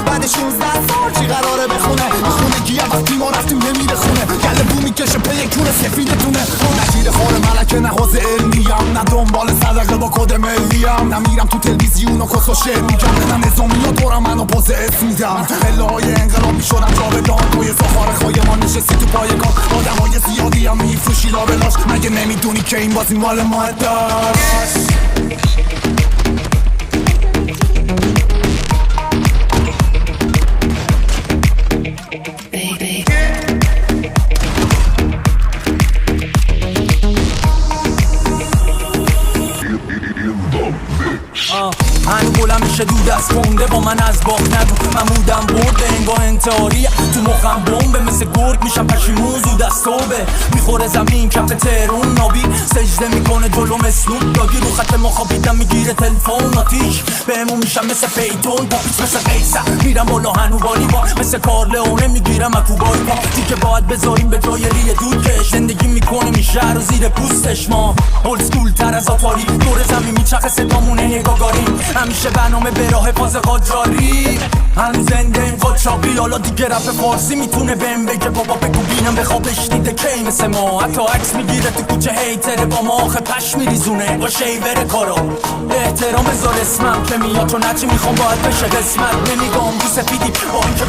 بعد 16 سال چی قراره بخونه میخونه گیه وقتی ما رفتیم نمیره خونه گله بو میکشه پی کونه سفیدتونه نگیر خور ملکه نه حوز علمیم نه دنبال صدقه با کد ملیم نه میرم تو تلویزیون و کس و شعر میگم نه نظامی و دورم منو پوز اسم میدم تو پله های انقلاب میشدم جاودان توی زخاره خای ما نشستی تو پایگاه آدم های زیادی هم میفروشی لابلاش مگه نمیدونی که این بازی مال ما داشت هنو بلند میشه دود از کنده با من از باخت نگو من بودم برده انگاه انتحاریه تو مخم بمبه مثل گرگ میشم پشیمون زود از صبح میخوره زمین کف تهرون نابی سجده میکنه جلو مسنون داگی رو خط ما خوابیدم میگیره تلفن آتیش بهمون میشم مثل پیتون پاپیچ مثل قیصر میرم بالا هنو والیبال مثل کارلئونه میگیرم اکوبای پا که باید بذاریم به جای ریه دود که زندگی میکنه میشه رو زیر پوستش ما اولد اسکول تر از آتاری دور زمین میچخه صدامونه نگاگاریم همیشه برنامه به راه فاز قاجاری هنوز زنده این قاچاقی حالا دیگه رپ فارسی میتونه بهم بگه بابا بگو بینم به خوابش دیده کی مثل ما حتی عکس میگیره تو کوچه هیتره با ما آخه پش میریزونه با شیور کارا احترام بذار اسمم که میاد چون هرچی میخوام باید بشه قسمت نمیگم رو سفیدی با اینکه